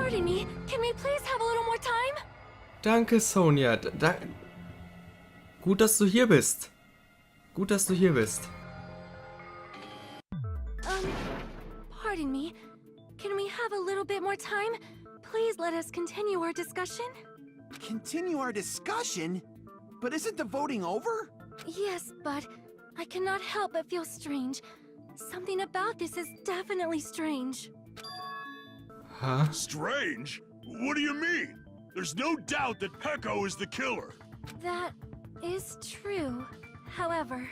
Pardon me, can we please have a little more time? Danke, Sonja. Gut, dass du hier bist. Gut, dass du hier bist. Pardon me, can we have a little bit more time? Please let us continue our discussion. Continue our discussion? But isn't the voting over? Yes, but I cannot help but feel strange. Something about this is definitely strange. Huh? Strange? What do you mean? There's no doubt that Pecco is the killer. That is true. However,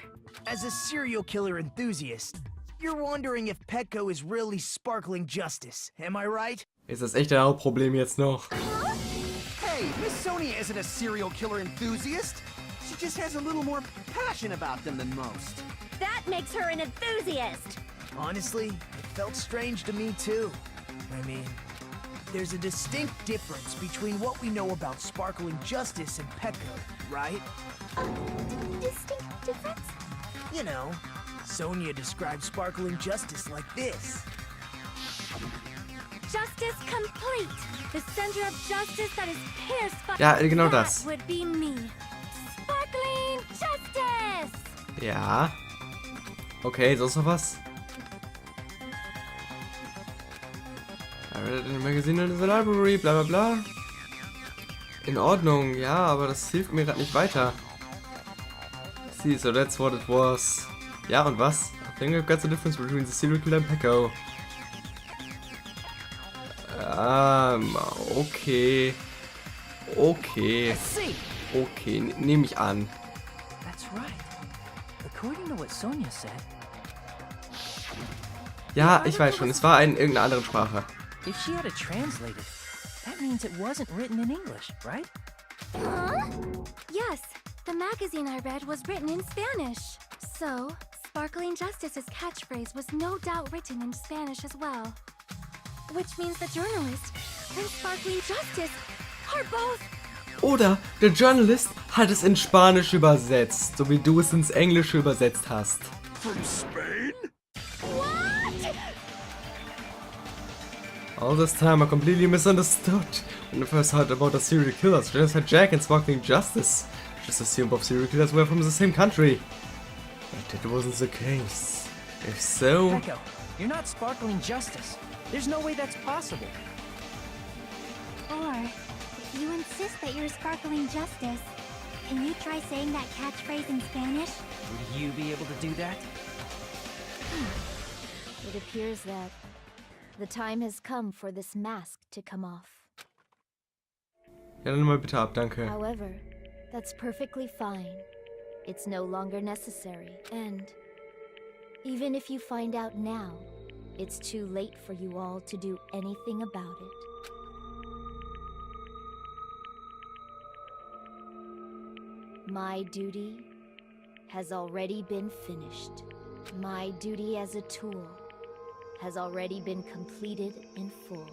As a serial killer enthusiast, you're wondering if Pecco is really sparkling justice, am I right? Ist das echt ein Hauptproblem jetzt noch? Hey, Miss Sonia isn't a serial killer enthusiast. She just has a little more passion about them than most. that makes her an enthusiast. Honestly, it felt strange to me too. I mean, there's a distinct difference between what we know about sparkling justice and Pecco, right? Distinct difference? You know, Sonia describes sparkling justice like this. Justice complete. The center of justice that is pierced by Ja, genau that das. would be me. Sparkling justice. Ja. Okay, sonst noch was? I read it in a magazine in the library, bla bla bla. In Ordnung, ja, aber das hilft mir gerade nicht weiter. See, so that's what it was. Ja, und was? I think I've got the difference between the serial killer and Pecco. Okay. Okay. Okay, nehme ich an. That's right. According to what Sonia said, Ja, ich weiß schon, es war in irgendeiner anderen Sprache. if she had it translated, that means it wasn't written in English, right? Huh? Yes, the magazine I read was written in Spanish. So, Sparkling Justice's catchphrase was no doubt written in Spanish as well. Which means the journalist and Sparkling Justice are both... Oder der Journalist hat es in Spanisch übersetzt, so wie du es ins Englische übersetzt hast. From Spain? What? All this time I completely misunderstood. When I first heard about the serial killers, just had Jack and Sparkling Justice. Just assumed both serial killers were from the same country. But it wasn't the case. If so... Pecco, you're not sparkling justice. There's no way that's possible. Or, if you insist that you're sparkling justice, can you try saying that catchphrase in Spanish? Would you be able to do that? It appears that the time has come for this mask to come off. Ja, dann mal bitte ab, danke. However, that's perfectly fine. It's no longer necessary. And even if you find out now, it's too late for you all to do anything about it. My duty has already been finished. My duty as a tool has already been completed in full.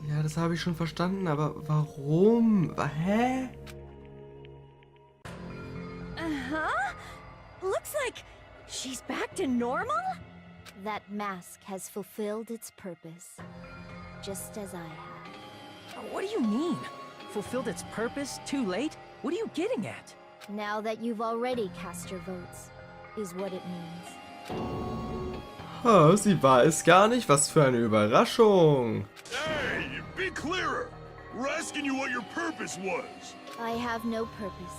Ja, das habe ich schon verstanden, aber warum? Hä? Uh-huh? Looks like she's back to normal? That mask has fulfilled its purpose, just as I have. What do you mean? Fulfilled its purpose? Too late? What are you getting at? Now that you've already cast your votes, is what it means. Oh, sie war es gar nicht. Was für eine Überraschung. Hey, be clearer. We're asking you what your purpose was. I have no purpose.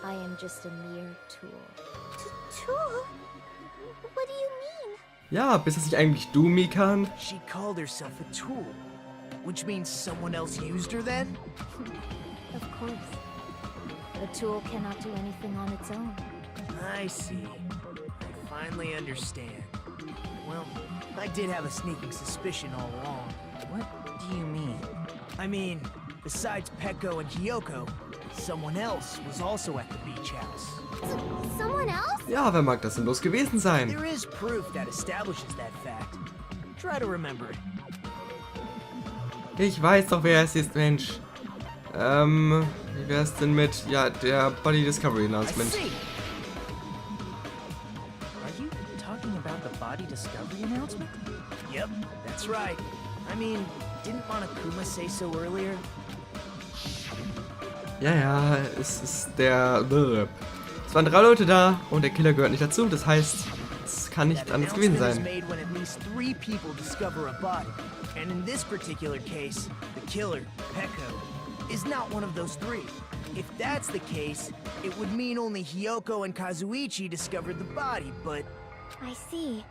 I am just a mere tool. Tool? What do you mean? Ja, bist das nicht eigentlich du, Mikan? She called herself a tool, which means someone else used her then? Of course. A tool cannot do anything on its own. I see. I finally understand. Well, I did have a sneaking suspicion all along. What do you mean? I mean, besides Pecco and Kyoko, someone else was also at the beach house. Someone else? Ja, wer mag das denn bloß gewesen sein? There is proof that establishes that fact. Try to remember it. Ich weiß doch, wer es ist, Mensch. Wie wär's denn mit, ja, der Body Discovery I Announcement? see. Are you talking about the body discovery announcement? Yep, that's right. I mean, Didn't Monokuma say so earlier? Ja, es ist der... Es waren 3 Leute da und der Killer gehört nicht dazu. Das heißt, es kann nicht That anders gewesen announcement is sein. made when at least 3 people discover a body. And in this particular case, the killer, Peko, is not one of those 3. If that's the case, it would mean only Hyoko and Kazuichi discovered the body, but I see.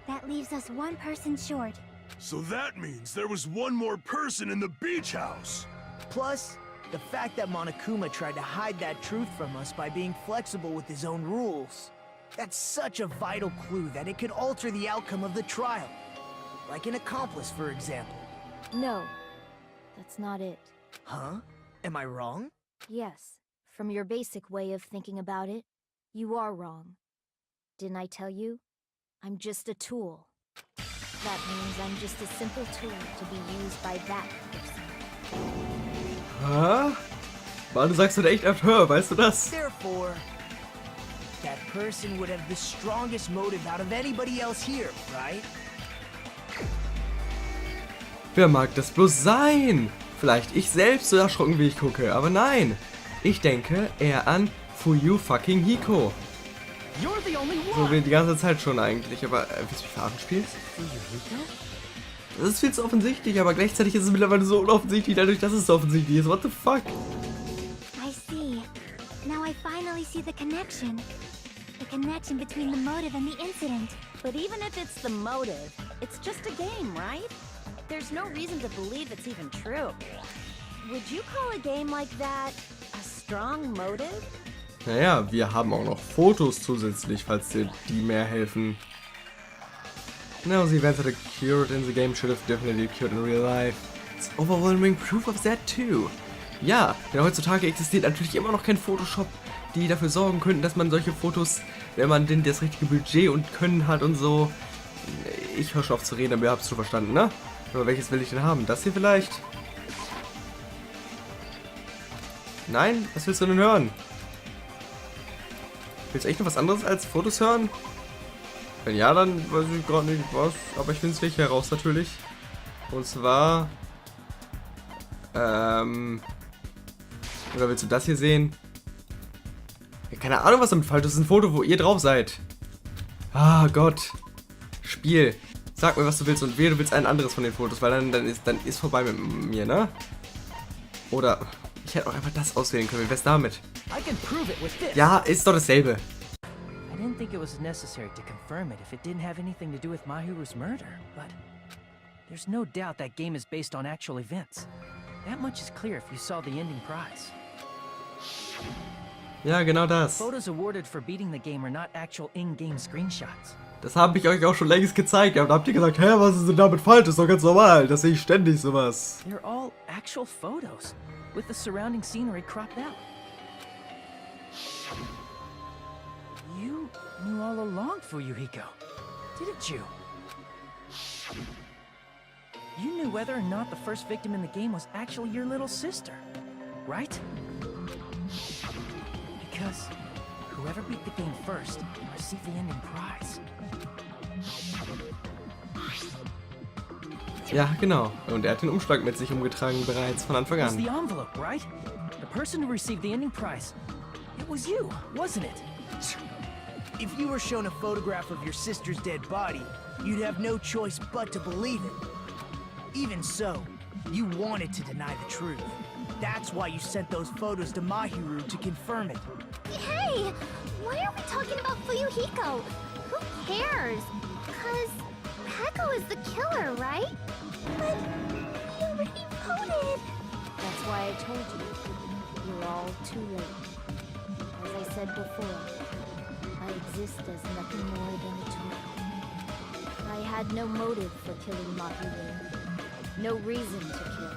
That leaves us 1 person short. So that means there was one more person in the beach house. plus, the fact that Monokuma tried to hide that truth from us by being flexible with his own rules. That's such a vital clue that it could alter the outcome of the trial. Like an accomplice, for example. No, that's not it. Huh? Am I wrong? Yes, from your basic way of thinking about it, you are wrong. Didn't I tell you? I'm just a tool. That means I'm just a simple tool to be used by that person. Hä? Mann, du sagst doch echt oft Hör, weißt du das? Therefore, that person would have the strongest motive out of anybody else here, right? Wer mag das bloß sein? Vielleicht ich selbst so erschrocken, wie ich gucke, aber nein. Ich denke eher an Fuyu fucking Hiko. You're the only So one. wie die ganze Zeit schon eigentlich, aber willst du mich verarschen spielst? Das ist viel zu offensichtlich, aber gleichzeitig ist es mittlerweile so unoffensichtlich, dadurch, dass es so offensichtlich ist. What the fuck? I see. Now I finally see the connection. The connection between the motive and the incident. But even if it's the motive, it's just a game, right? There's no reason to believe it's even true. Would you call a game like that a strong motive? Naja, wir haben auch noch Fotos zusätzlich, falls dir die mehr helfen. No, the events that occurred in the game should have definitely occurred in real life. It's overwhelming proof of that too. Ja, denn heutzutage existiert natürlich immer noch kein Photoshop, die dafür sorgen könnten, dass man solche Fotos, wenn man denn das richtige Budget und Können hat und so... Ich höre schon auf zu reden, aber ihr habt es schon verstanden, ne? Aber welches will ich denn haben? Das hier vielleicht? Nein? Was willst du denn hören? Willst du echt noch was anderes als Fotos hören? Wenn ja, dann weiß ich gerade nicht was, aber ich finde es gleich heraus natürlich. Und zwar... Oder willst du das hier sehen? Ja, keine Ahnung, was damit falsch ist. Das ist ein Foto, wo ihr drauf seid. Ah, Gott. Spiel. Sag mir, was du willst und wehe, du willst ein anderes von den Fotos, weil dann ist vorbei mit mir, ne? Oder... Ich hätte auch einfach das auswählen können. Wie wär's damit? I can prove it with this. Ja, ist doch dasselbe. I didn't think it was necessary to confirm it if it didn't have anything to do with Mahiru's murder, but there's no doubt that game is based on actual events. That much is clear if you saw the ending prize. Ja, genau das. Photos awarded for beating the game are not actual in-game screenshots. Das habe ich euch auch schon längst gezeigt. Aber da habt ihr gesagt, hä, was ist denn damit falsch? Das ist doch ganz normal. Das sehe ich ständig sowas. They're all actual photos, with the surrounding scenery cropped out. You knew all along, Fuyuhiko, didn't you? You knew whether or not the first victim in the game was actually your little sister, right? Because whoever beat the game first received the ending prize. Ja, genau. Und er hat den Umschlag mit sich umgetragen bereits von Anfang It was the an. envelope, right? The person who received the ending prize. It was you, wasn't it? If you were shown a photograph of your sister's dead body, you'd have no choice but to believe it. Even so, you wanted to deny the truth. That's why you sent those photos to Mahiru to confirm it. Hey! Why are we talking about Fuyuhiko? Who cares? Cause Peko is the killer, right? But you already voted! That's why I told you. You're all too late. As I said before, I exist as nothing more than a tool. I had no motive for killing Mahiru. No reason to kill.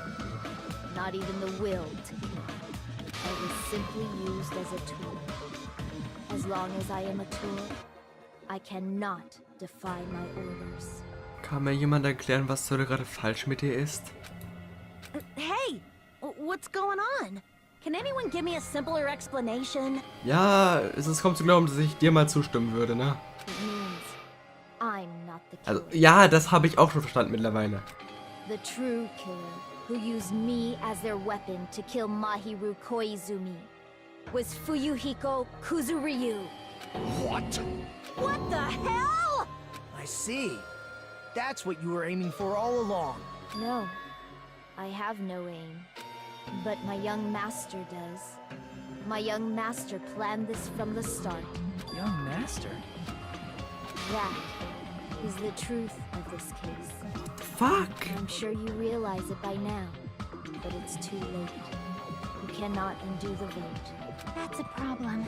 Not even the will to kill. I was simply used as a tool. As long as I am a tool, I cannot defy my orders. Kann mir jemand erklären, was so gerade falsch mit dir ist? Hey! What's going on? Can anyone give me a simpler explanation? Ja, es ist kaum zu glauben, dass ich dir mal zustimmen würde, ne? It means I'm not the killer. Also, ja, das habe ich auch schon verstanden mittlerweile. The true killer, who used me as their weapon to kill Mahiru Koizumi, was Fuyuhiko Kuzuryu. What? What the hell? I see. That's what you were aiming for all along. No, I have no aim. But my young master does. My young master planned this from the start. Young master? That is the truth of this case. Fuck! I'm sure you realize it by now, but it's too late. You cannot undo the vote. That's a problem.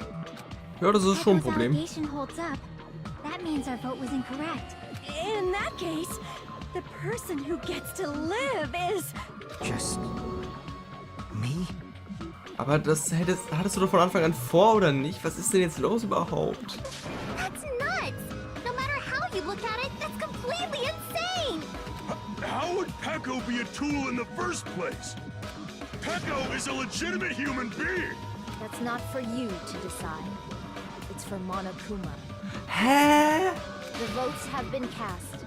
Ja, das ist schon ein Echo's Problem. allegation holds up. That means our vote was incorrect. In that case, the person who gets to live is... Just... me? Aber das hattest du doch von Anfang an vor, oder nicht? Was ist denn jetzt los überhaupt? That's nuts! No matter how you look at it, that's completely insane! How would Peko be a tool in the first place? Peko is a legitimate human being! That's not for you to decide. It's for Monokuma. Hä? The votes have been cast.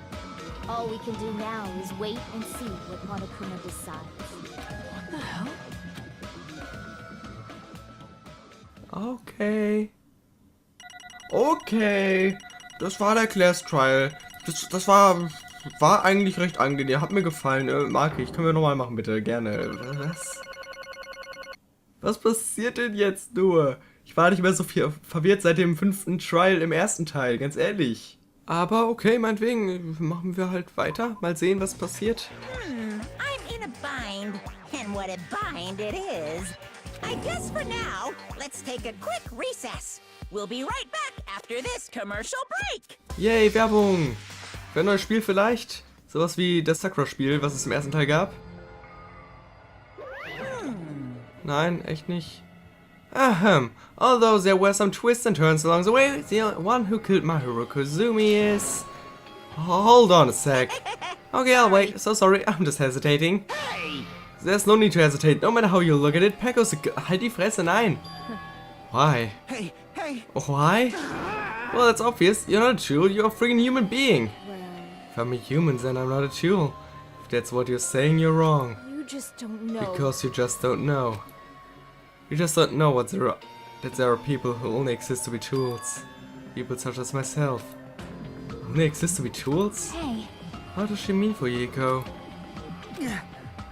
All we can do now is wait and see what Monokuma decides. What the hell? Okay. Okay. Das war der Class Trial. Das war eigentlich recht angenehm. Hat mir gefallen. Mag ich. Können wir nochmal machen, bitte. Gerne. Was passiert denn jetzt nur? Ich war nicht mehr so viel verwirrt seit dem 5. Trial im ersten Teil. Ganz ehrlich. Aber okay, meinetwegen. Machen wir halt weiter. Mal sehen, was passiert. I'm in a bind, and what a bind it is. I guess for now, let's take a quick recess. We'll be right back after this commercial break. Yay, Werbung. Für ein neues Spiel vielleicht? Sowas wie das Sakura-Spiel, was es im ersten Teil gab? Nein, echt nicht. Ahem. Although there were some twists and turns along the way, the one who killed Mahiru Koizumi is... Hold on a sec. Okay, I'll wait. So sorry, I'm just hesitating. There's no need to hesitate, no matter how you look at it. Peko's halt die Fresse, nein. Why? Hey, hey! Why? Well, that's obvious. You're not a tool, you're a freaking human being. Well, If I'm a human, then I'm not a tool. If that's what you're saying, you're wrong. you just don't know. Because you just don't know. You just don't know that there are people who only exist to be tools. People such as myself. Only exist to be tools? Hey, What does she mean for Yiko?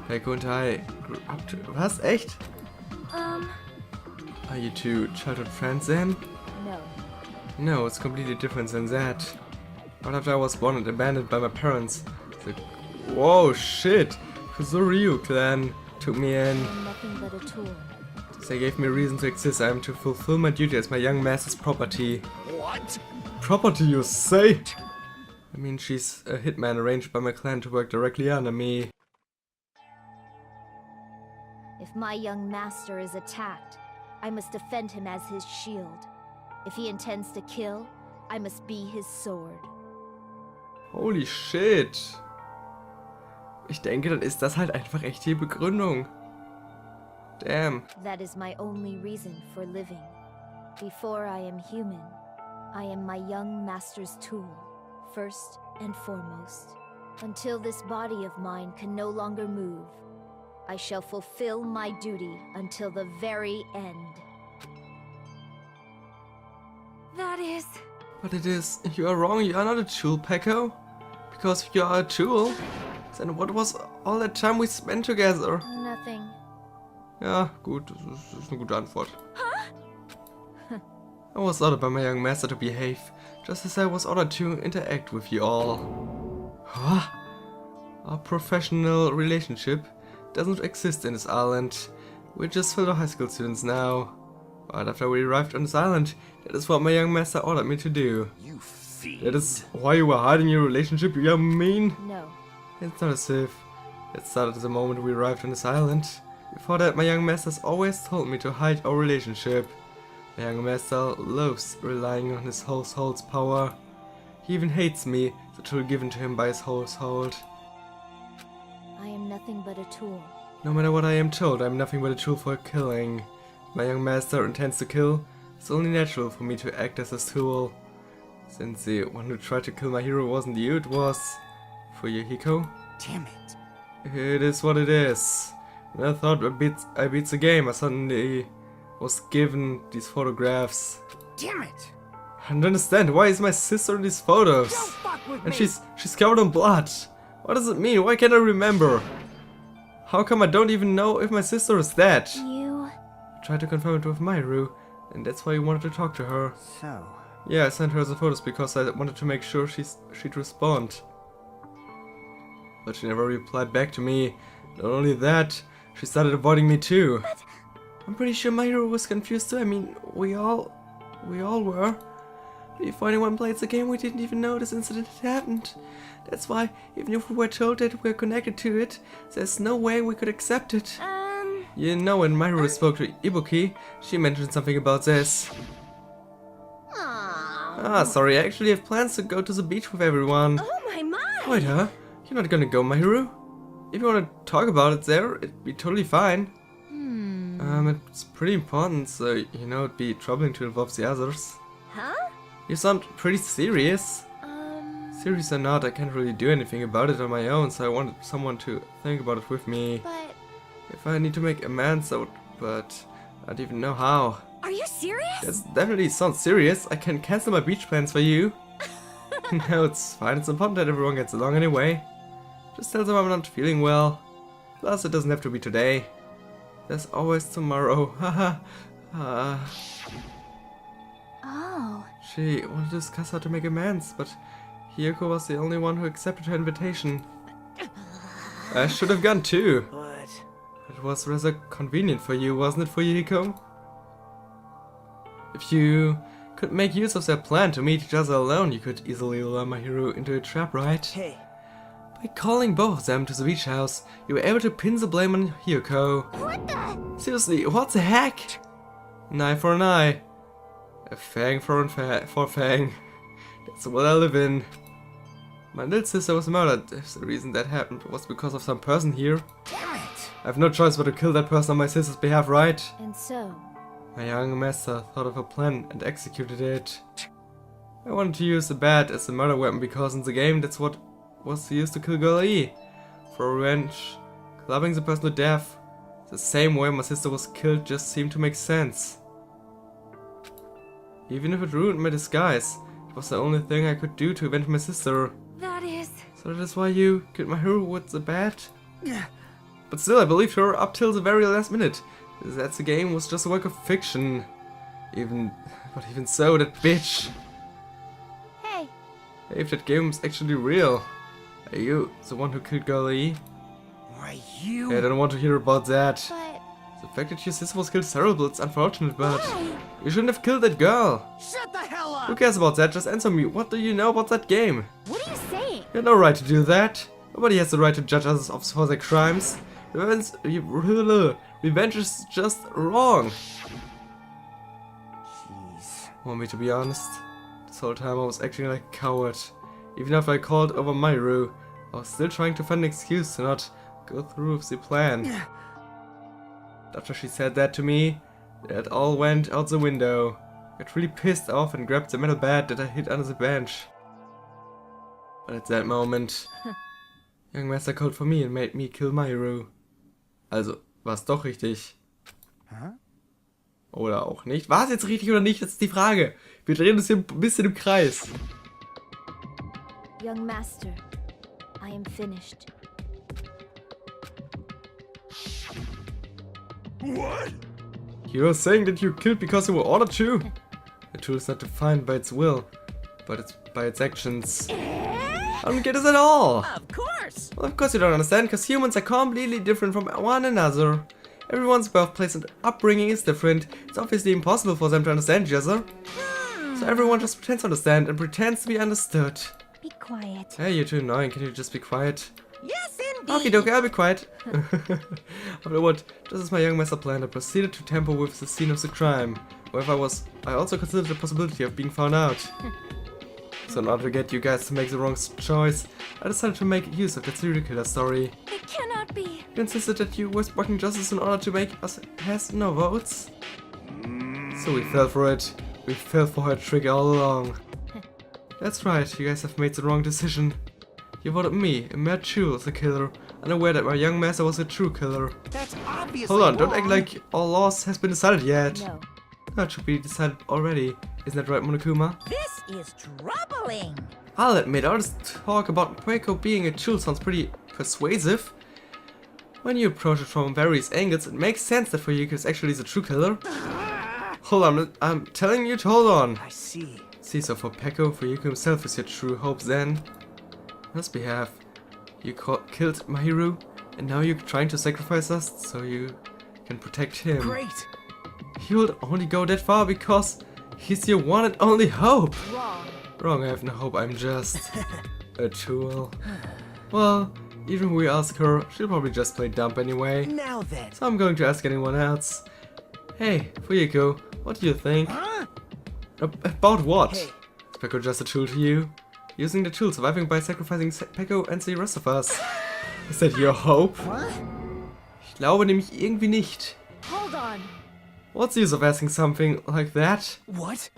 Peko and I grew up to... Was? Echt? Are you two childhood friends then? No. No, it's completely different than that. Right after I was born and abandoned by my parents, the... Whoa, shit! Kuzuryu clan took me in. I'm nothing but a tool. They gave me a reason to exist. I am to fulfill my duty as my young master's property. What? Property, you say? I mean, she's a hitman arranged by my clan to work directly under me. If my young master is attacked, I must defend him as his shield. If he intends to kill, I must be his sword. Holy shit. Ich denke, dann ist das halt einfach echt die Begründung. Damn. That is my only reason for living. Before I am human, I am my young master's tool, first and foremost. Until this body of mine can no longer move, I shall fulfill my duty until the very end. that is... But it is... You are wrong, you are not a tool, Peko. Because if you are a tool, then what was all that time we spent together? Nothing. Ja, gut, das ist eine gute Antwort. I was ordered by my young master to behave, just as I was ordered to interact with you all. Huh? Our professional relationship doesn't exist in this island. We're just fellow high school students now. But after we arrived on this island, that is what my young master ordered me to do. You fiend. That is why you were hiding your relationship, you young mean? No. It's not as if it started the moment we arrived on this island. Before that, my young master's always told me to hide our relationship. My young master loves relying on his household's power. He even hates me, the tool given to him by his household. I am nothing but a tool. No matter what I am told, I am nothing but a tool for killing. My young master intends to kill. It's only natural for me to act as his tool. Since the one who tried to kill my hero wasn't you, it was Fuyuhiko. Damn it. It is what it is. When I thought I beat the game, I suddenly was given these photographs. Damn it! I don't understand, why is my sister in these photos? Don't fuck with And me! she's covered in blood. What does it mean? Why can't I remember? How come I don't even know if my sister is dead? You... I tried to confirm it with Mayuru, and that's why you wanted to talk to her. So, Yeah, I sent her the photos because I wanted to make sure she'd respond. But she never replied back to me. Not only that, she started avoiding me too. I'm pretty sure Mayuru was confused too. I mean, we all were. Before anyone played the game, we didn't even know this incident had happened. That's why, even if we were told that we're connected to it, there's no way we could accept it. You know, when Mayuru spoke to Ibuki, she mentioned something about this. Ah, sorry, I actually have plans to go to the beach with everyone. Oh my! Wait, huh? You're not gonna go, Mayuru? If you want to talk about it there, it'd be totally fine. It's pretty important, so, you know, it'd be troubling to involve the others. Huh? You sound pretty serious. Serious or not, I can't really do anything about it on my own, so I wanted someone to think about it with me. But... If I need to make amends, I would, but I don't even know how. Are you serious? That definitely sounds serious. I can cancel my beach plans for you. No, it's fine. It's important that everyone gets along anyway. Just tell them I'm not feeling well. Plus, it doesn't have to be today. There's always tomorrow. Haha. Oh... She wanted to discuss how to make amends, but Hiyoko was the only one who accepted her invitation. I should have gone too. But... It was rather convenient for you, wasn't it, for Hiyoko? If you could make use of their plan to meet each other alone, you could easily lure Mayuru into a trap, right? Hey, By calling both of them to the beach house, you were able to pin the blame on Hiyoko. What the? Seriously, what the heck? An eye for an eye. A fang for a fang. That's what I live in. My little sister was murdered. If the reason that happened was because of some person here, damn it! I have no choice but to kill that person on my sister's behalf, right? And so... My young master thought of a plan and executed it. I wanted to use the bat as a murder weapon because in the game that's what was used to kill Girl E. For revenge, clubbing the person to death, the same way my sister was killed, just seemed to make sense. Even if it ruined my disguise, it was the only thing I could do to avenge my sister. That is... So that is why you killed my hero with the bat? But still, I believed her up till the very last minute. That the game was just a work of fiction. But even so, that bitch. Hey, If that game was actually real, are you the one who killed Girl E? Why, you... I don't want to hear about that. but... The fact that your sister was killed is terrible, it's unfortunate, but you shouldn't have killed that girl. Shut the hell up! Who cares about that? Just answer me. What do you know about that game? What are you saying? You have no right to do that. Nobody has the right to judge others for their crimes. Revenge is just wrong. Jeez. Want me to be honest? This whole time I was acting like a coward. Even after I called over Mayuru, I was still trying to find an excuse to not go through with the plan. After she said that to me, it all went out the window. I got really pissed off and grabbed the metal bat that I hid under the bench. But at that moment, young master called for me and made me kill Mayuru. Also, war's doch richtig. Huh? Oder auch nicht. War es jetzt richtig oder nicht? Das ist die Frage. Wir drehen uns hier ein bisschen im Kreis. Young master, I am finished. What? You are saying that you killed because you were ordered to? A tool is not defined by its will, but it's by its actions. I don't get this at all. Of course! Well, of course you don't understand, because humans are completely different from one another. Everyone's birthplace and upbringing is different. It's obviously impossible for them to understand each other. So everyone just pretends to understand and pretends to be understood. Be quiet. Hey, you're too annoying. Can you just be quiet? Yes, indeed! Okie dokie, I'll be quiet. Afterward, just as my young master planned, I proceeded to tamper with the scene of the crime. However, I also considered the possibility of being found out. So in order to get you guys to make the wrong choice, I decided to make use of that serial killer story. It cannot be. You insisted that you were sparking justice in order to make us has no votes. So we fell for it. We fell for her trick all along. That's right, you guys have made the wrong decision. You voted me, a mere tool, as a killer, unaware that my young master was a true killer. That's obviously Hold on, don't act wrong. like all laws has been decided yet. No. That should be decided already. Isn't that right, Monokuma? This is troubling. I'll admit, all this talk about Pueko being a tool sounds pretty persuasive. When you approach it from various angles, it makes sense that Fuyuhiko is actually the true killer. Hold on, I'm telling you to hold on. I see. See, so for Peko, Fuyuhiko himself is your true hope then. On his behalf, you killed Mahiru, and now you're trying to sacrifice us so you can protect him. Great. He will only go that far because he's your one and only hope. Wrong. Wrong, I have no hope, I'm just a tool. Well, even if we ask her, she'll probably just play dumb anyway. Now then. So I'm going to ask anyone else. Hey, Fuyuhiko, what do you think? Huh? About what? Hey. Is Peko just a tool to you? Using the tool, surviving by sacrificing Peko and the rest of us. Is that your hope? What? Ich glaube nämlich irgendwie nicht. Hold on. What's the use of asking something like that? What?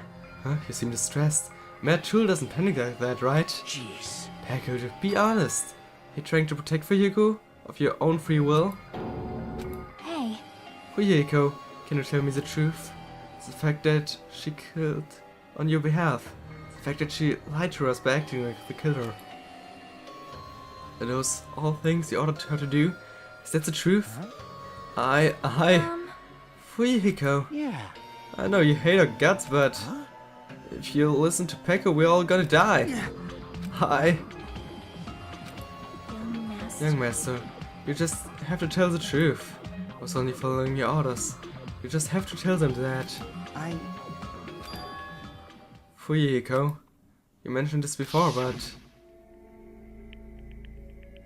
Huh? You seem distressed. Mad tool doesn't panic like that, right? Jeez. Peko, be honest. You're trying to protect Fuyuhiko? Of your own free will? Hey, Fuyuhiko, can you tell me the truth? The fact that she killed on your behalf. The fact that she lied to us by acting like the killer. Are those all things you ordered her to do? Is that the truth? Fuyuhiko. Yeah. I know you hate our guts, but if you listen to Peko, we're all gonna die. Young master, you just have to tell the truth. I was only following your orders. You just have to tell them that. Fuyuhiko, you mentioned this before, but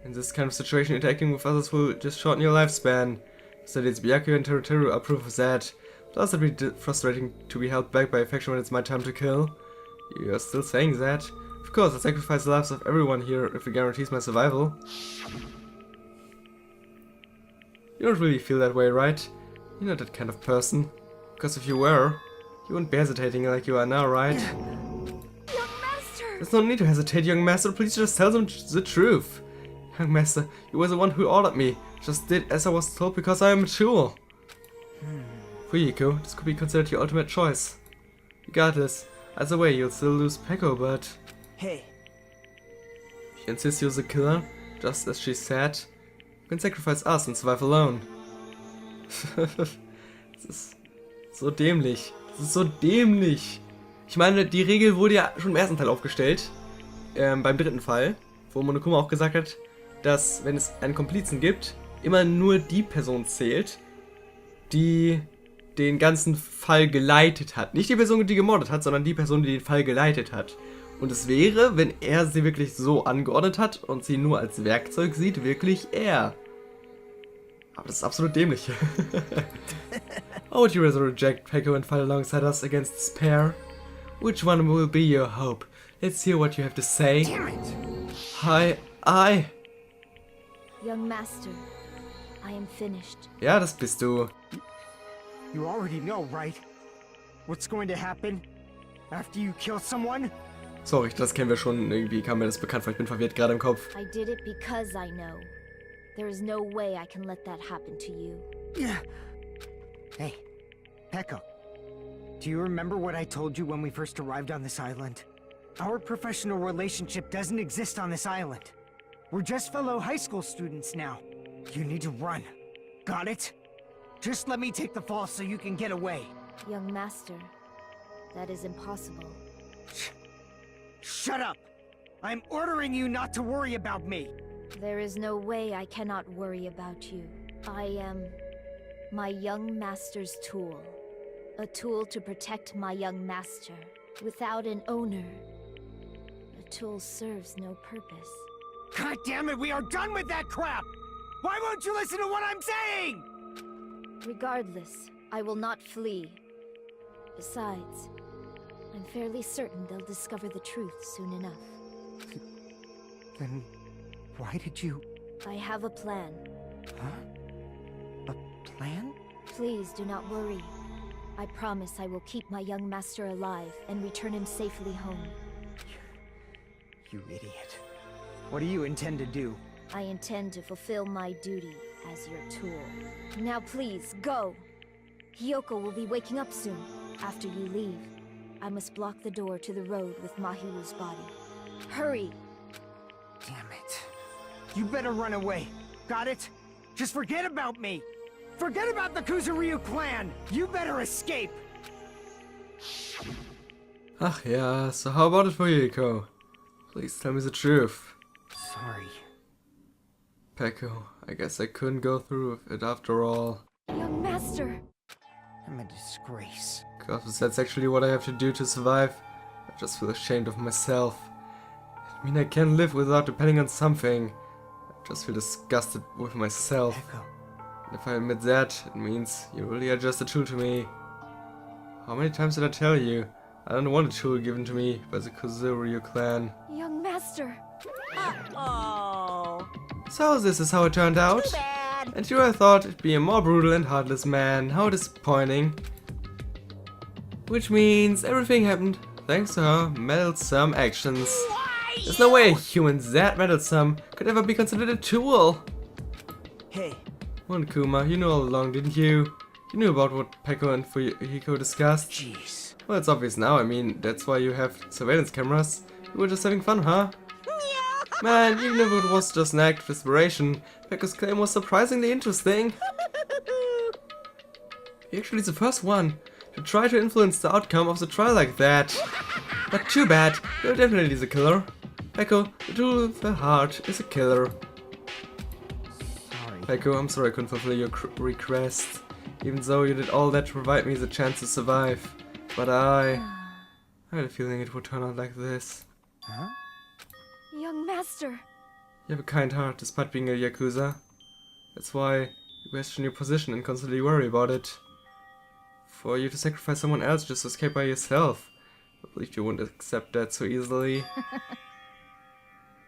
in this kind of situation, interacting with others will just shorten your lifespan. Studies Byakuya and Teruteru are proof of that. Plus, it'd be frustrating to be held back by affection when it's my time to kill. You're still saying that? Of course, I'll sacrifice the lives of everyone here if it guarantees my survival. You don't really feel that way, right? You're not that kind of person. Because if you were, you wouldn't be hesitating like you are now, right? young master! There's no need to hesitate, young master. Please just tell them the truth. Young master, you were the one who ordered me. Just did as I was told because I am a tool. Fuyuhiko, this could be considered your ultimate choice. Regardless, either way, you'll still lose Peko, but Hey. if you insist you're the killer, just as she said, you can sacrifice us and survive alone. Das ist so dämlich. Das ist so dämlich. Ich meine, die Regel wurde ja schon im ersten Teil aufgestellt. Beim dritten Fall, wo Monokuma auch gesagt hat, dass, wenn es einen Komplizen gibt, immer nur die Person zählt, die den ganzen Fall geleitet hat. Nicht die Person, die gemordet hat, sondern die Person, die den Fall geleitet hat. Und es wäre, wenn er sie wirklich so angeordnet hat und sie nur als Werkzeug sieht, wirklich er. Aber das ist absolut dämlich. Or would you rather reject Peko and fight alongside us against this pair? Which one will be your hope? Let's hear what you have to say. Damn it! I... Young master, I am finished. Ja, das bist du. You already know, right? What's going to happen after you kill someone? Sorry, das kennen wir schon. Irgendwie kam mir das bekannt vor. Ich bin verwirrt gerade im Kopf. I did it because I know. There is no way I can let that happen to you. Hey, Peko. Do you remember what I told you when we first arrived on this island? Our professional relationship doesn't exist on this island. We're just fellow high school students now. You need to run. Got it? Just let me take the fall so you can get away. Young master, that is impossible. Shut up! I'm ordering you not to worry about me! There is no way I cannot worry about you. I am my young master's tool. A tool to protect my young master. Without an owner, the tool serves no purpose. God damn it, we are done with that crap! Why won't you listen to what I'm saying? Regardless, I will not flee. Besides, I'm fairly certain they'll discover the truth soon enough. Then why did you... I have a plan. Huh? A plan? Please do not worry. I promise I will keep my young master alive and return him safely home. You idiot. What do you intend to do? I intend to fulfill my duty as your tool. Now please, go! Hiyoko will be waking up soon. After you leave, I must block the door to the road with Mahiru's body. Hurry! Damn it. You better run away. Got it? Just forget about me! Forget about the Kuzuryu clan! You better escape! Ach ja, so how about it for Hiko? Please tell me the truth. Sorry. Peko, I guess I couldn't go through with it after all. Young master! I'm a disgrace. Because that's actually what I have to do to survive. I just feel ashamed of myself. I mean, I can live without depending on something. I just feel disgusted with myself. Echo. And if I admit that, it means you really are just a tool to me. How many times did I tell you? I don't want a tool given to me by the Kuzuryu clan. Young master! Uh-oh. So this is how it turned out. Too bad. And you I thought it'd be a more brutal and heartless man. How disappointing. Which means everything happened thanks to her meddlesome actions. Why? There's no way a human that meddlesome could ever be considered a tool. Hey, Kuma, you knew all along, didn't you? You knew about what Peko and Hiko discussed. jeez. Well, it's obvious now. I mean, that's why you have surveillance cameras. You were just having fun, huh? Man, even if it was just an act of desperation, Peko's claim was surprisingly interesting. You're actually the first one to try to influence the outcome of the trial like that. But too bad, you're definitely the killer. Peko, the tool of the heart, is a killer. Sorry. Peko, I'm sorry I couldn't fulfill your request, even though you did all that to provide me the chance to survive. But I had a feeling it would turn out like this. Huh? Young master! You have a kind heart despite being a Yakuza. That's why you question your position and constantly worry about it. For you to sacrifice someone else just to escape by yourself. I believe you wouldn't accept that so easily.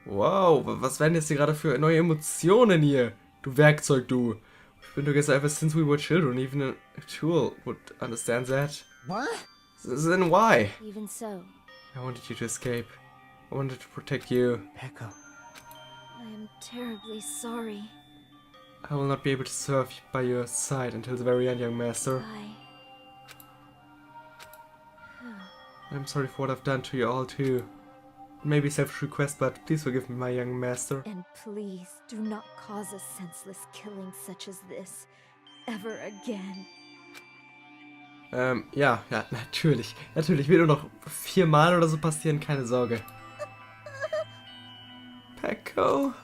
Wow, was werden jetzt hier gerade für neue Emotionen hier? Du Werkzeug, du. We've been together ever since we were children. Even a tool would understand that. What? Then why? Even so, I wanted you to escape. I wanted to protect you. Echo. I am terribly sorry. I will not be able to serve by your side until the very end, young master. I'm sorry for what I've done to you all too. It may be selfish request, but please forgive me, my young master. And please do not cause a senseless killing such as this ever again. Ja, natürlich. Natürlich, wird nur noch 4 Mal oder so passieren, keine Sorge. Peko?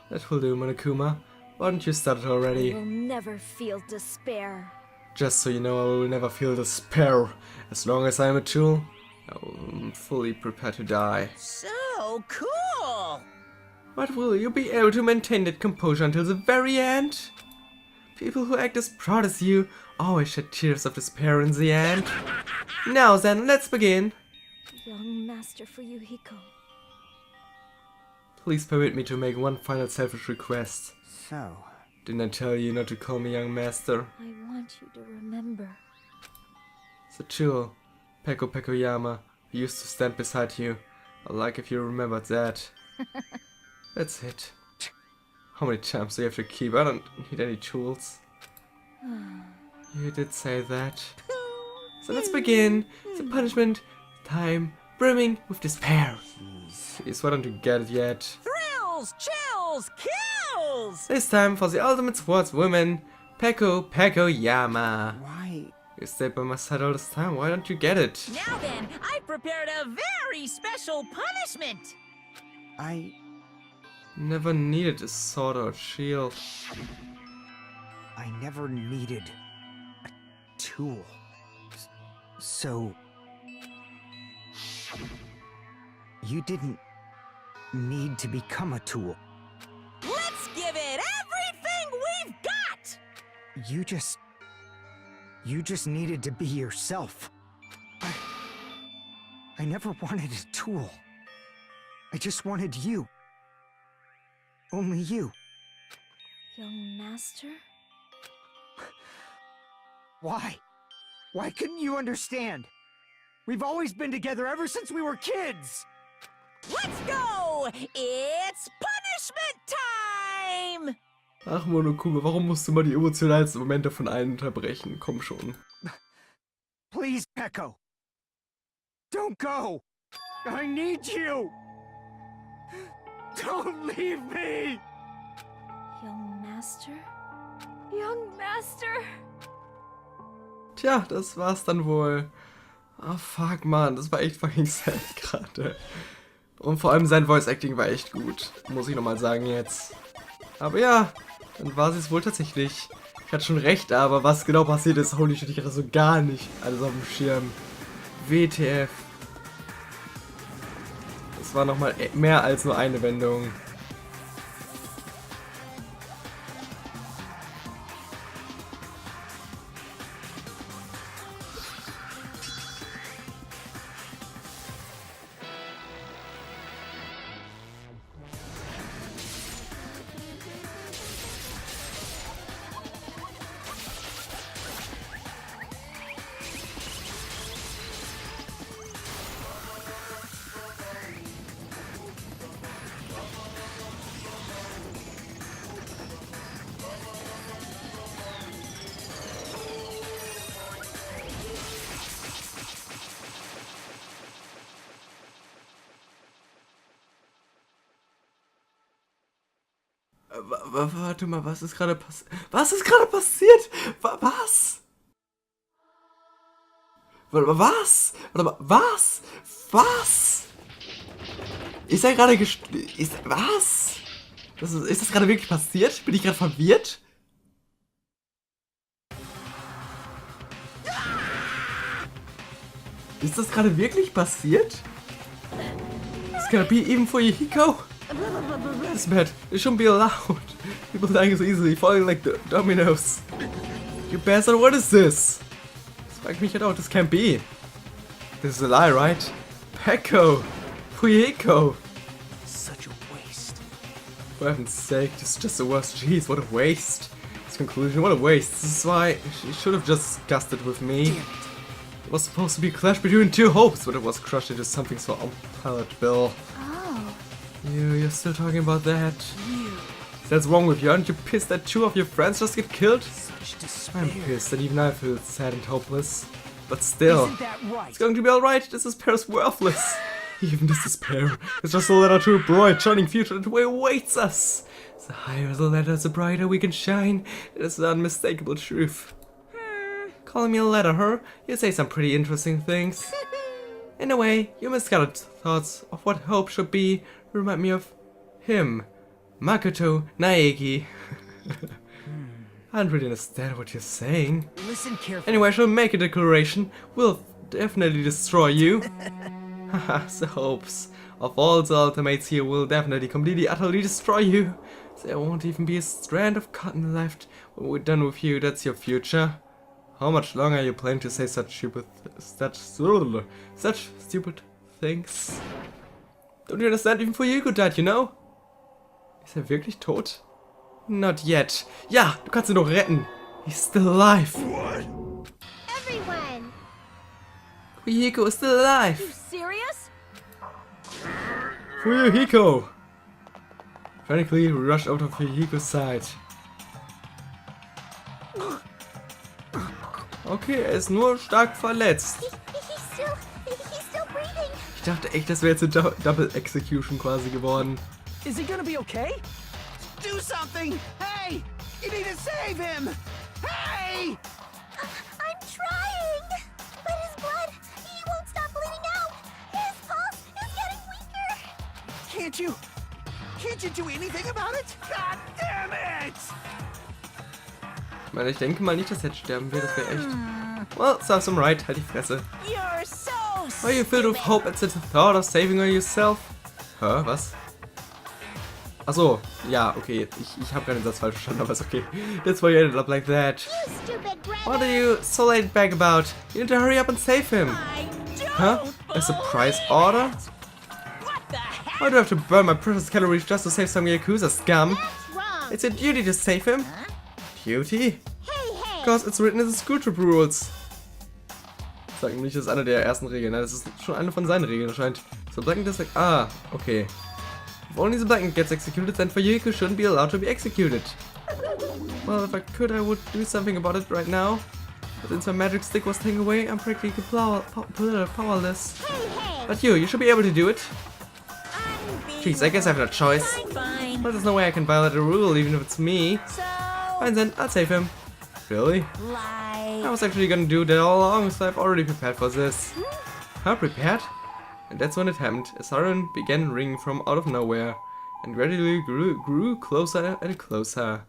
That will do, Monokuma. Why don't you start it already? I will never feel despair. Just so you know, I will never feel despair. As long as I am a tool, I'm fully prepared to die. So cool. But will you be able to maintain that composure until the very end? People who act as proud as you always shed tears of despair in the end. Now then, let's begin. Young master for Hiko. Please permit me to make one final selfish request. So, Didn't I tell you not to call me young master? I want you to remember. The jewel, Peko Pekoyama, who used to stand beside you. I'd like if you remembered that. That's it. How many times do you have to keep? I don't need any tools. You did say that. So let's begin. The punishment time brimming with despair. Jeez, why don't you get it yet? Thrills, chills, kills! This time for the ultimate sportswoman, Peko Pekoyama. why? You stayed by my side all this time, why don't you get it? Now then, I prepared a very special punishment! I Never needed a sword or shield. never needed a tool. So you didn't need to become a tool. Let's give it everything we've got! You just needed to be yourself. I never wanted a tool. I just wanted you. Only you. Young master? Why? Why couldn't you understand? We've always been together ever since we were kids! Let's go! It's punishment time! Ach, Monokuma, warum musst du mal die emotionalsten Momente von allen unterbrechen? Komm schon. Please, Peko. Don't go. I need you. Don't leave me. Young Master? Young Master! Tja, das war's dann wohl. Ah, fuck, man, das war echt fucking sad gerade. Und vor allem sein Voice Acting war echt gut. Muss ich nochmal sagen jetzt. Aber ja, dann war sie es wohl tatsächlich. Ich hatte schon recht, aber was genau passiert ist, holy shit, ich hatte so gar nicht alles auf dem Schirm. WTF. Das war nochmal mehr als nur eine Wendung. Warte mal, was ist gerade passiert? Was ist gerade passiert? Was? Was? Warte mal, was? Was? Ist er gerade was? Ist das gerade wirklich passiert? Bin ich gerade verwirrt? Ist das gerade wirklich passiert? It's gonna be even for you, Hiko. This bad. It shouldn't be allowed. People dying so easily, falling like dominoes. You bastard, what is this? Spike mich out, this can't be. This is a lie, right? Peko! Fuyiko! Such a waste. For heaven's sake, this is just the worst. Jeez, what a waste. This conclusion, what a waste. This is why she should have just discussed it with me. It was supposed to be a clash between two hopes, but it was crushed into something so unpalatable. You're still talking about that? That's wrong with you. Aren't you pissed that two of your friends just get killed? Such despair. I'm pissed, and even I feel sad and hopeless. But still, Isn't that right? it's going to be alright. This despair is worthless. Even this despair is just a letter to a bright, shining future that awaits us. The higher the letter, the brighter we can shine. It is the unmistakable truth. Calling me a letter, huh? You say some pretty interesting things. In a way, your misguided thoughts of what hope should be remind me of him, Makoto Naegi. I don't really understand what you're saying. Listen carefully. Anyway, I shall make a declaration. We'll definitely destroy you. Haha, the hopes of all the ultimates here will definitely completely, utterly destroy you. There won't even be a strand of cotton left when we're done with you. That's your future. How much longer are you planning to say such stupid things? Don't you understand? Even Fuyiko died, you know? Ist er wirklich tot? Not yet. Ja, du kannst ihn doch retten. He's still alive. What? Everyone! Fuyiko is still alive. Serious? Fuyiko! Frantically rushed out of Fuyiko's side. Okay, er ist nur stark verletzt. He's still breathing. Ich dachte echt, das wäre jetzt eine Double Execution quasi geworden. Is he gonna be okay? Do something! Hey! You need to save him! Hey! I'm trying! But his blood, he won't stop bleeding out! His pulse is getting weaker! Can't you do anything about it? God damn it! Ich meine, ich denke mal nicht, dass er jetzt sterben wird, das wäre echt. Well, serves him right, halt die Fresse. You're so Are you filled with hope at the thought of saving her yourself? Hä, was? Achso, ja, okay, ich habe gerade den Satz falsch verstanden, aber ist okay. That's why you ended up like that. You stupid brother! What are you so laid back about? You need to hurry up and save him. I Huh? don't A surprise order? What the heck? Why do I have to burn my precious calories just to save some Yakuza scum? That's wrong! It's your duty to save him. Duty? Hey! Because it's written in the school trip rules. Sag nämlich, das ist eine der ersten Regeln. Ne? Das ist schon eine von seinen Regeln anscheinend. So Blackened is like, okay. If only the Blackened gets executed, then Fuyuhiko shouldn't be allowed to be executed. Well, if I could, I would do something about it right now. But since my magic stick was taken away, I'm practically powerless. Hey! But you should be able to do it. I'm Jeez, I guess I have no choice. fine. But there's no way I can violate a rule, even if it's me. So, Fine then, I'll save him. Really? I like, was actually gonna do that all along, so I've already prepared for this. Huh, prepared? And that's when it happened. A siren began ringing from out of nowhere, and gradually grew closer and closer.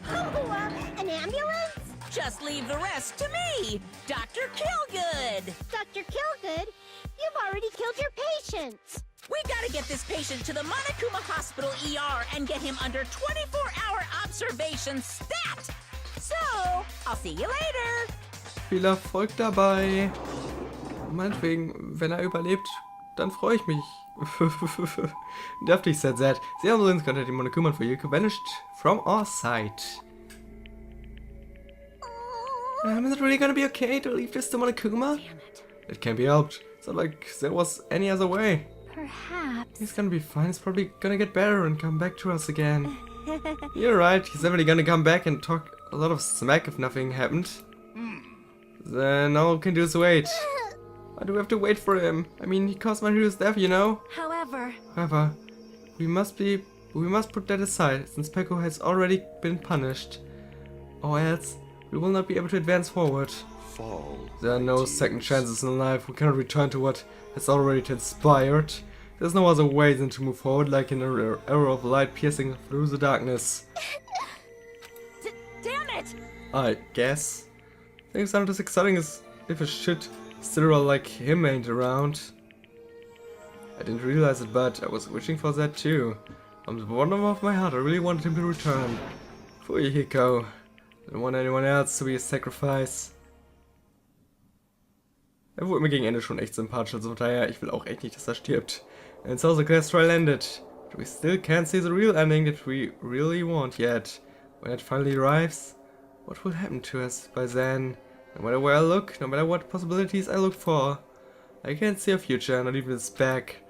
An ambulance? just leave the rest to me, Dr. Killgood. Dr. Killgood, you've already killed your patient. We gotta get this patient to the Monokuma Hospital ER and get him under 24-hour observation stat. So, I'll see you later. Viel Erfolg dabei. Meinetwegen, wenn er überlebt, dann freue ich mich. Definitely said that. The ambulance contacted Monokuma and Fuyuhiko vanished from our sight. Is it really gonna be okay to leave this to Monokuma? Damn it. It can't be helped. It's not like there was any other way. Perhaps. He's gonna be fine. He's probably gonna get better and come back to us again. You're right. He's definitely gonna come back and talk a lot of smack if nothing happened. Then all we can do is wait. Why do we have to wait for him? I mean, he caused my hero's death, you know? However, we must put that aside, since Peko has already been punished. Or else, we will not be able to advance forward. There are no second chances in life. We cannot return to what has already transpired. There's no other way than to move forward like an arrow of light piercing through the darkness. damn it! I guess. Things aren't as exciting as if a shit stirrer like him ain't around. I didn't realize it, but I was wishing for that too. From the bottom of my heart, I really wanted him to return. Fuyuhiko. I don't want anyone else to be a sacrifice. Er wurde mir gegen Ende schon echt sympathisch, also von daher, ich will auch echt nicht, dass er stirbt. And so the quest trial ended. But we still can't see the real ending that we really want yet. When it finally arrives, what will happen to us by then? No matter where I look, no matter what possibilities I look for, I can't see a future, not even its back.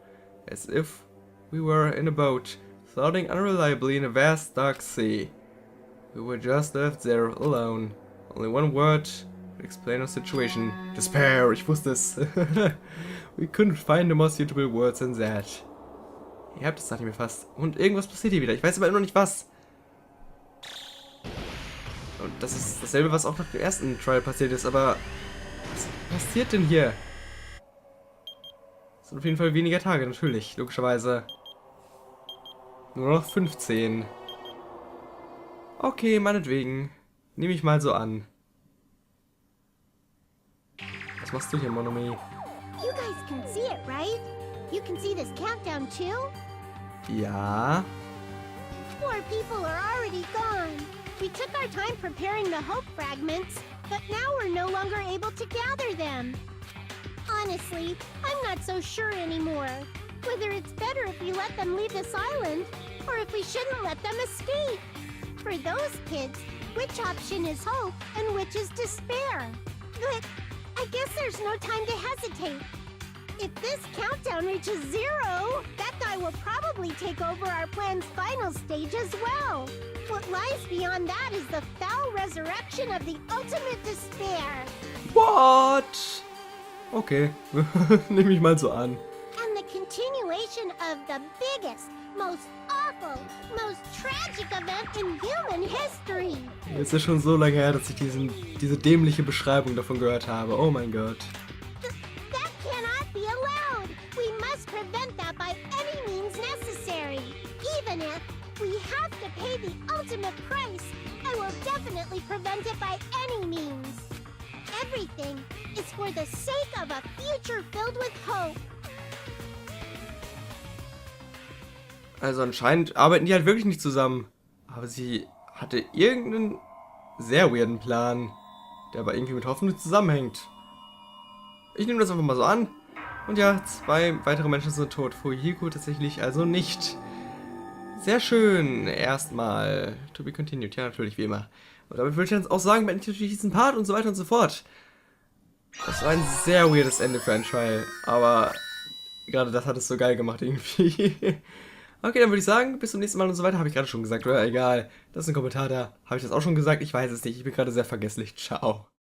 As if we were in a boat, floating unreliably in a vast dark sea. We were just left there alone. Only one word would explain our situation. Despair, ich wusste es. We couldn't find a more suitable words than that. Ihr habt es, dachte ich mir fast. Und irgendwas passiert hier wieder. Ich weiß aber immer noch nicht was. Und das ist dasselbe, was auch nach dem ersten Trial passiert ist, aber was passiert denn hier? Es sind auf jeden Fall weniger Tage, natürlich, logischerweise. Nur noch 15. Okay, meinetwegen. Nehme ich mal so an. Was machst du hier, Monomi? You guys can see it, right? You can see this countdown too? Ja. 4 people are already gone. We took our time preparing the hope fragments, but now we're no longer able to gather them. Honestly, I'm not so sure anymore. Whether it's better if we let them leave this island, or if we shouldn't let them escape. For those kids, which option is hope and which is despair? But I guess there's no time to hesitate. If this countdown reaches 0, that guy will probably take over our plan's final stage as well. What lies beyond that is the foul resurrection of the ultimate despair. What? Okay, nehme ich mal so an. And the continuation of the biggest, most awful, most tragic event in human history. Es ist schon so lange her, dass ich diese dämliche Beschreibung davon gehört habe. Oh mein Gott. That cannot be allowed. We must prevent that by any means necessary. Even if we have to pay the ultimate price, I will definitely prevent it by any means. Everything is for the sake of a future filled with hope. Also anscheinend arbeiten die halt wirklich nicht zusammen. Aber sie hatte irgendeinen sehr weirden Plan, der aber irgendwie mit Hoffnung zusammenhängt. Ich nehme das einfach mal so an. Und ja, 2 weitere Menschen sind tot. Fuyuhiko tatsächlich also nicht. Sehr schön. Erstmal. To be continued. Ja, natürlich, wie immer. Und damit würde ich dann auch sagen, beende ich natürlich diesen Part und so weiter und so fort. Das war ein sehr weirdes Ende für einen Trial, aber gerade das hat es so geil gemacht irgendwie. Okay, dann würde ich sagen, bis zum nächsten Mal und so weiter. Habe ich gerade schon gesagt, oder? Egal. Das ist ein Kommentar da. Habe ich das auch schon gesagt? Ich weiß es nicht. Ich bin gerade sehr vergesslich. Ciao.